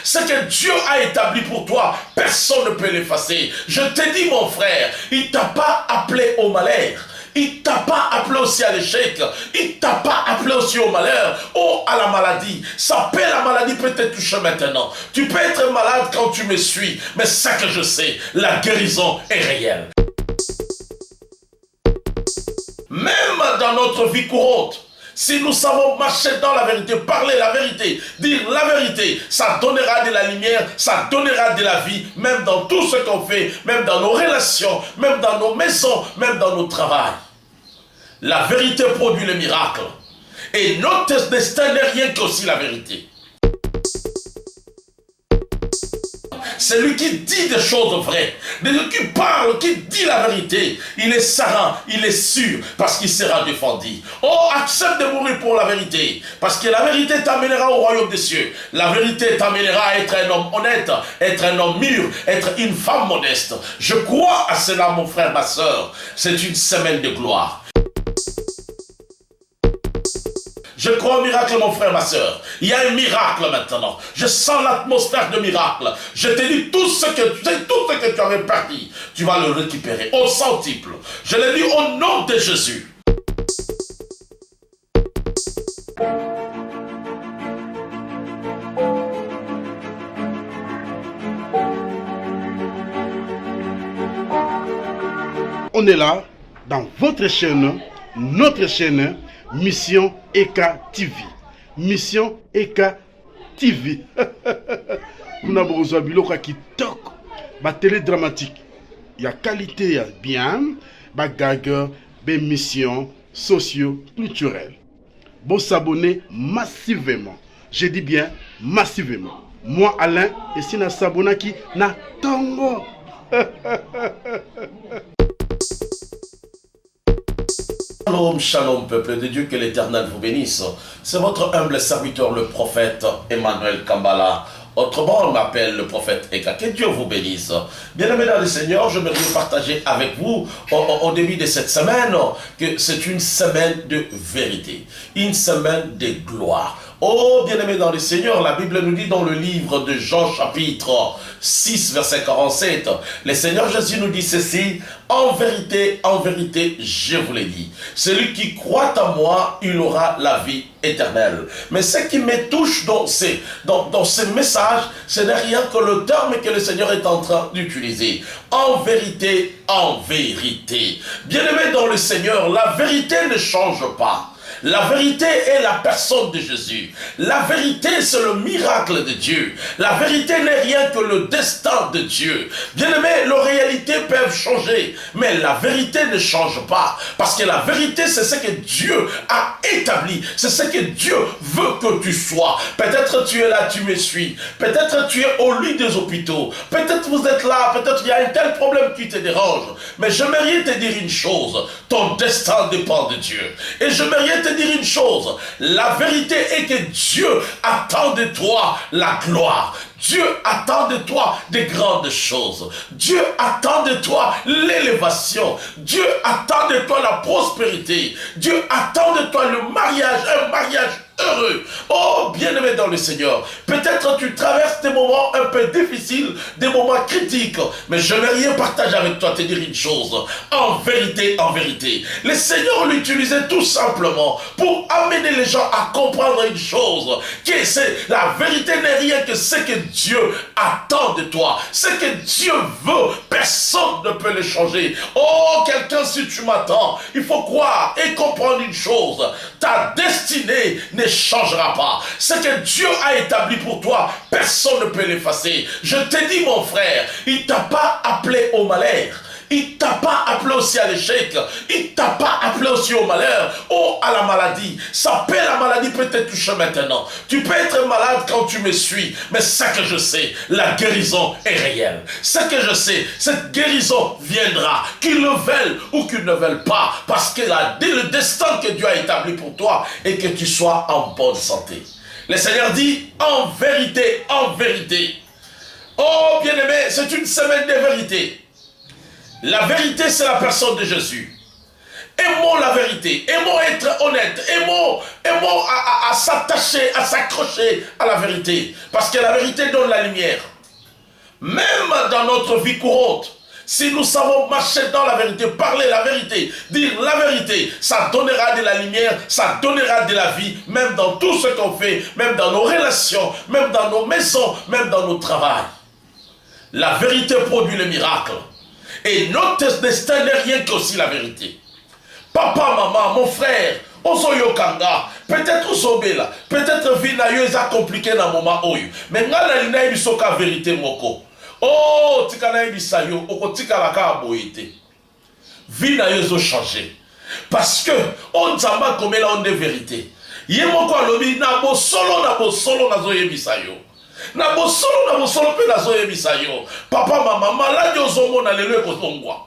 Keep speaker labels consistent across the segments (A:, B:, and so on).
A: Ce que Dieu a établi pour toi, personne ne peut l'effacer. Je te dis, mon frère, il ne t'a pas appelé au malheur. Il ne t'a pas appelé aussi à l'échec. Il ne t'a pas appelé aussi au malheur. Oh, à la maladie. Ça peut, la maladie peut te toucher maintenant. Tu peux être malade quand tu me suis. Mais ça que je sais, la guérison est réelle. Même dans notre vie courante, si nous savons marcher dans la vérité, parler la vérité, dire la vérité, ça donnera de la lumière, ça donnera de la vie, même dans tout ce qu'on fait, même dans nos relations, même dans nos maisons, même dans nos travails. La vérité produit le miracle. Et notre destin n'est rien qu'aussi la vérité. C'est lui qui dit des choses vraies, qui parle, qui dit la vérité. Il est serein, il est sûr, parce qu'il sera défendu. Oh, accepte de mourir pour la vérité, parce que la vérité t'amènera au royaume des cieux. La vérité t'amènera à être un homme honnête, être un homme mûr, être une femme modeste. Je crois à cela, mon frère, ma soeur. C'est une semaine de gloire. Je crois au miracle, mon frère, ma soeur. Il y a un miracle maintenant. Je sens l'atmosphère de miracle. Je te dis tout ce que tu avais perdu, tu vas le récupérer au centuple. Je le dis au nom de Jésus.
B: On est là, dans votre chaîne, notre chaîne, Mission Eka TV. Mission Eka TV. Nous avons besoin de kitoko. Ba télé dramatique. Il y a qualité, il y a bien. Ba gag, des missions socio-culturelles. Bon s'abonner massivement. Je dis bien massivement. Moi Alain, et si na s'abonner qui na tongo.
A: Shalom, shalom, peuple de Dieu, que l'Éternel vous bénisse. C'est votre humble serviteur, le prophète Emmanuel Kambala. Autrement, on m'appelle le prophète Eka. Que Dieu vous bénisse. Bien-aimés dans le Seigneur, je voudrais partager avec vous, au début de cette semaine, que c'est une semaine de vérité, une semaine de gloire. Oh, bien-aimés dans le Seigneur, la Bible nous dit dans le livre de Jean, chapitre 6, verset 47, le Seigneur Jésus nous dit ceci: en vérité, je vous l'ai dit, celui qui croit en moi, il aura la vie éternelle. Mais ce qui me touche dans ce message, ce n'est rien que le terme que le Seigneur est en train d'utiliser. En vérité, bien-aimés dans le Seigneur, la vérité ne change pas. La vérité est la personne de Jésus. La vérité, c'est le miracle de Dieu. La vérité n'est rien que le destin de Dieu. Bien-aimés, les réalités peuvent changer, mais la vérité ne change pas. Parce que la vérité, c'est ce que Dieu a établi. C'est ce que Dieu veut que tu sois. Peut-être tu es là, tu me suis. Peut-être tu es au lit des hôpitaux. Peut-être vous êtes là, peut-être il y a un tel problème qui te dérange. Mais j'aimerais te dire une chose. Ton destin dépend de Dieu. Et j'aimerais te dire une chose, la vérité est que Dieu attend de toi la gloire. Dieu attend de toi des grandes choses. Dieu attend de toi l'élévation. Dieu attend de toi la prospérité. Dieu attend de toi le mariage, un mariage heureux. Oh, bien-aimé dans le Seigneur, peut-être tu traverses des moments un peu difficiles, des moments critiques, mais je n'ai rien partagé avec toi, te dire une chose. En vérité, le Seigneur l'utilisait tout simplement pour amener les gens à comprendre une chose, que c'est la vérité n'est rien que ce que Dieu attend de toi. Ce que Dieu veut, personne ne peut le changer. Oh, quelqu'un, si tu m'attends, il faut croire et comprendre une chose. Ta destinée ne changera pas. Ce que Dieu a établi pour toi, personne ne peut l'effacer. Je te dis, mon frère, il ne t'a pas appelé au malheur. Il ne t'a pas appelé aussi à l'échec. Il ne t'a pas appelé aussi au malheur. Oh, à la maladie. Ça peut, la maladie peut te toucher maintenant. Tu peux être malade quand tu me suis. Mais ce que je sais, la guérison est réelle. Ce que je sais, cette guérison viendra. Qu'ils le veulent ou qu'ils ne veulent pas. Parce que le destin que Dieu a établi pour toi est que tu sois en bonne santé. Le Seigneur dit, en vérité. Oh, bien-aimé, c'est une semaine de vérité. La vérité, c'est la personne de Jésus. Aimons la vérité. Aimons être honnête. Aimons à s'attacher, à s'accrocher à la vérité. Parce que la vérité donne la lumière. Même dans notre vie courante, si nous savons marcher dans la vérité, parler la vérité, dire la vérité, ça donnera de la lumière, ça donnera de la vie, même dans tout ce qu'on fait, même dans nos relations, même dans nos maisons, même dans nos travails. La vérité produit le miracle. Et notre destin n'est rien qu'aussi la vérité. Papa, maman, mon frère, Ozoyokanga, peut-être Osobela, peut-être Vinayo est compliqué dans le moment où. Mais ngala lina ibisoka vérité moko. Oh, tikana ibisayo, oko tikala ka aboyete. Vinayo zo changé. Parce que on zamba comme là on de vérité. Yemoko alobi na bo solo na zo yebisayo. Na bo solo pe na zo yebisayo. Papa, maman, maladi ozomo na lelo ekozongwa.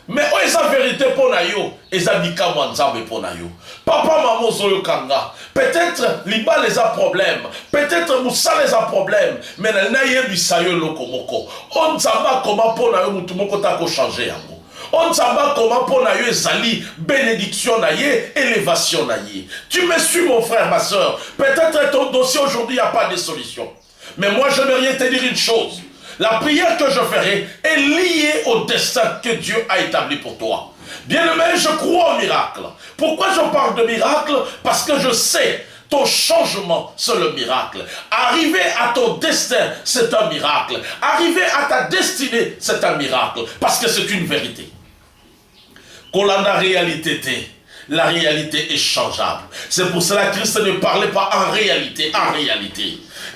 A: Mais où est la vérité pour nayo? Eza bika mwanzambe pour nayo. Papa maman zoyo kanga. Peut-être liba les a problèmes. Peut-être moussa les a problèmes. Mais na ye bisayo lokomoko. On zamba comment pour nayo mutumoko tako changer yango. On zamba comment pour nayo ezali bénédiction naye, élévation naye. Tu me suis mon frère, ma soeur. Peut-être ton dossier aujourd'hui il n'y a pas de solution. Mais moi j'aimerais te dire une chose. La prière que je ferai est liée au destin que Dieu a établi pour toi. Bien-aimé, je crois au miracle. Pourquoi je parle de miracle? Parce que je sais, ton changement, c'est le miracle. Arriver à ton destin, c'est un miracle. Arriver à ta destinée, c'est un miracle. Parce que c'est une vérité. Kolanda réalité t'est. La réalité est changeable. C'est pour cela que Christ ne parlait pas en réalité,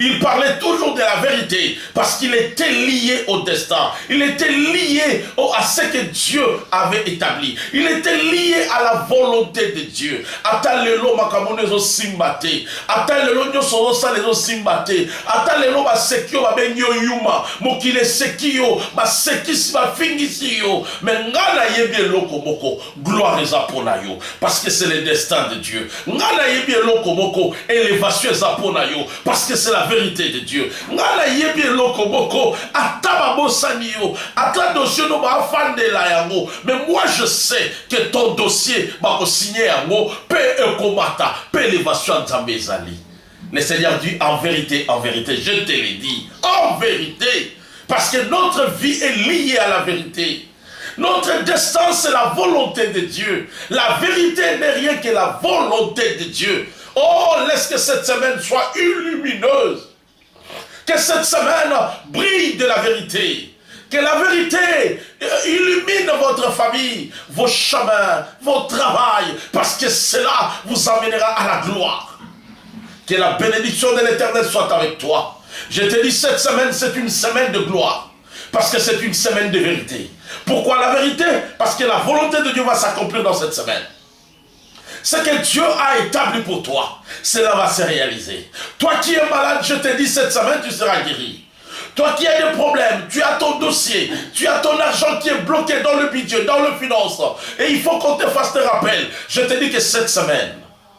A: Il parlait toujours de la vérité parce qu'il était lié au destin. Il était lié à ce que Dieu avait établi. Il était lié à la volonté de Dieu. Atalelo makamonezo simbate. Atalelo nyoso salezo simbate. Atalelo basekio babenyo yuma. Mokile sekio basekisi bafingisiyo. Mais ngana yebi eloko moko. Gloire ezapona yo. Parce que c'est le destin de Dieu. Ngana yebi eloko moko. Élévation ezapona yo. Parce que c'est la vérité de Dieu. Ngala yebi eloko moko ataba bosani yo ata dossier no ba fande la yango. Mais moi je sais que ton dossier va ko signer yango pe ekomata pe élévation nzambe ezali. Le Seigneur dit en vérité, je te l'ai dit, en vérité, parce que notre vie est liée à la vérité. Notre destin c'est la volonté de Dieu. La vérité n'est rien que la volonté de Dieu. Oh, laisse que cette semaine soit lumineuse. Que cette semaine brille de la vérité. Que la vérité illumine votre famille, vos chemins, vos travail. Parce que cela vous amènera à la gloire. Que la bénédiction de l'Éternel soit avec toi. Je te dis, cette semaine, c'est une semaine de gloire. Parce que c'est une semaine de vérité. Pourquoi la vérité? Parce que la volonté de Dieu va s'accomplir dans cette semaine. Ce que Dieu a établi pour toi, cela va se réaliser. Toi qui es malade, je te dis cette semaine, tu seras guéri. Toi qui as des problèmes, tu as ton dossier, tu as ton argent qui est bloqué dans le budget, dans le finance, et il faut qu'on te fasse des rappels. Je te dis que cette semaine,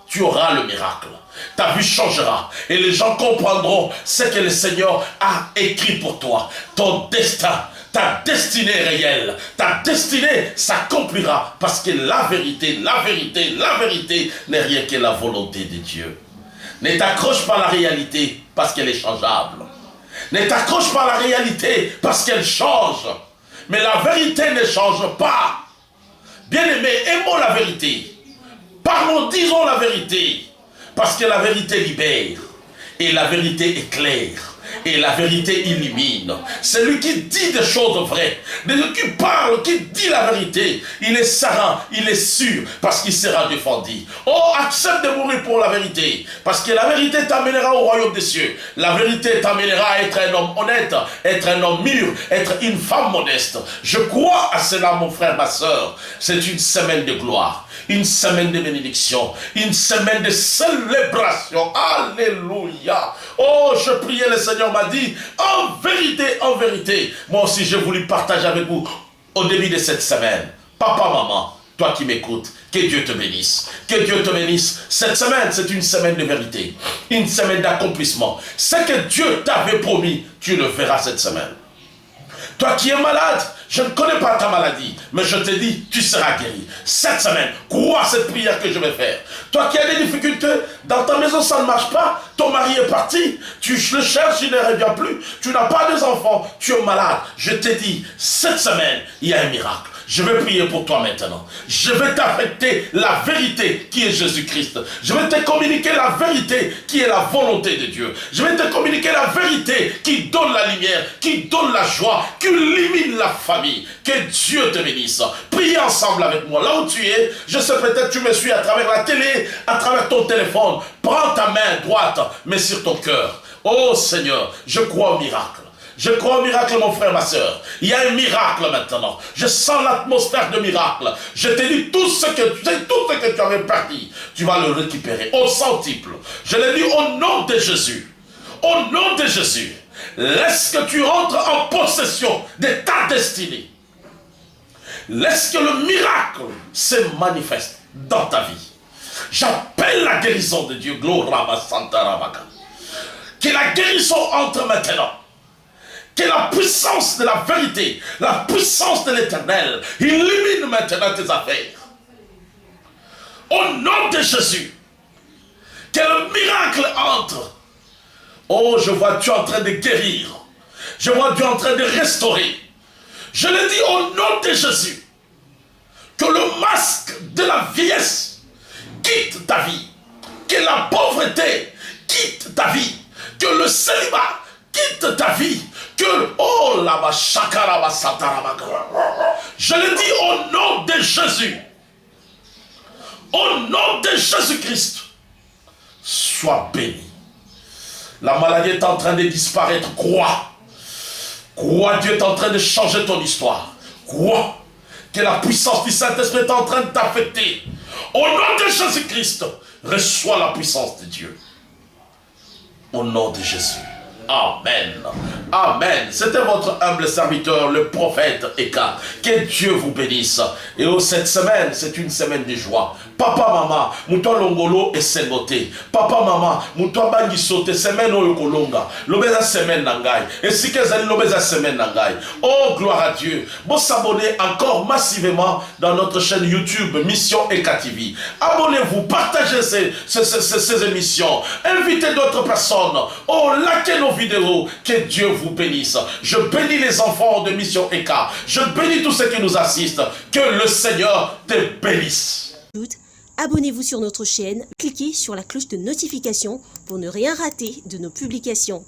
A: tu auras le miracle. Ta vie changera et les gens comprendront ce que le Seigneur a écrit pour toi. Ton destin, ta destinée est réelle. Ta destinée s'accomplira parce que la vérité n'est rien que la volonté de Dieu. Ne t'accroche pas à la réalité parce qu'elle est changeable. Ne t'accroche pas à la réalité parce qu'elle change. Mais la vérité ne change pas. Bien-aimés, aimons la vérité. Parlons, disons la vérité. Parce que la vérité libère. Et la vérité éclaire. Et la vérité illumine. Celui qui dit des choses vraies, qui parle, qui dit la vérité, il est serein, il est sûr, parce qu'il sera défendu. Oh, accepte de mourir pour la vérité, parce que la vérité t'amènera au royaume des cieux. La vérité t'amènera à être un homme honnête, être un homme mûr, être une femme modeste. Je crois à cela, mon frère, ma soeur. C'est une semaine de gloire. Une semaine de bénédiction, une semaine de célébration. Alléluia. Oh, je priais, le Seigneur m'a dit, en vérité, moi aussi j'ai voulu partager avec vous au début de cette semaine. Papa, maman, toi qui m'écoutes, que Dieu te bénisse. Que Dieu te bénisse. Cette semaine, c'est une semaine de vérité, une semaine d'accomplissement. Ce que Dieu t'avait promis, tu le verras cette semaine. Toi qui es malade, Je ne connais pas ta maladie, mais je te dis, tu seras guéri. Cette semaine, crois cette prière que je vais faire. Toi qui as des difficultés, dans ta maison ça ne marche pas, ton mari est parti, tu le cherches, il ne revient plus, tu n'as pas des enfants, tu es malade. Je te dis, cette semaine, il y a un miracle. Je vais prier pour toi maintenant. Je vais t'affecter la vérité qui est Jésus-Christ. Je vais te communiquer la vérité qui est la volonté de Dieu. Je vais te communiquer la vérité qui donne la lumière, qui donne la joie, qui illumine la famille. Que Dieu te bénisse. Priez ensemble avec moi. Là où tu es, je sais peut-être tu me suis à travers la télé, à travers ton téléphone. Prends ta main droite, mets sur ton cœur. Oh Seigneur, je crois au miracle. Je crois au miracle, mon frère, ma soeur. Il y a un miracle maintenant. Je sens l'atmosphère de miracle. Je te dis tout ce que tu avais perdu, tu vas le récupérer au centuple. Je le dis au nom de Jésus. Au nom de Jésus. Laisse que tu entres en possession de ta destinée. Laisse que le miracle se manifeste dans ta vie. J'appelle la guérison de Dieu. Gloire Santa Rabaka. Que la guérison entre maintenant. Que la puissance de la vérité, la puissance de l'éternel illumine maintenant tes affaires. Au nom de Jésus, que le miracle entre. Oh, je vois Dieu en train de guérir. Je vois Dieu en train de restaurer. Je le dis au nom de Jésus, que le masque de la vieillesse quitte ta vie. Que la pauvreté quitte ta vie. Que le célibat quitte ta vie. Que, oh, là-bas, chakaraba, satarabaka. Je le dis au nom de Jésus. Au nom de Jésus-Christ. Sois béni. La maladie est en train de disparaître. Crois. Crois, Dieu est en train de changer ton histoire. Crois que la puissance du Saint-Esprit est en train de t'affecter. Au nom de Jésus-Christ, reçois la puissance de Dieu. Au nom de Jésus. Amen. Amen. C'était votre humble serviteur, le prophète Eka. Que Dieu vous bénisse. Et cette semaine, c'est une semaine de joie. Papa, maman, mouton longolo et sengote. Papa, maman, mouton bangi sote, semaine o yokolonga. Lobeza semaine nangai. Et si kezali lobeza semaine nangai. Oh, gloire à Dieu. Bon, s'abonner encore massivement dans notre chaîne YouTube, Mission Eka TV. Abonnez-vous, partagez ces émissions. Invitez d'autres personnes. Oh, likez nos vidéos. Que Dieu vous bénisse. Je bénis les enfants de Mission Eka. Je bénis tous ceux qui nous assistent. Que le Seigneur te bénisse.
C: Abonnez-vous sur notre chaîne, cliquez sur la cloche de notification pour ne rien rater de nos publications.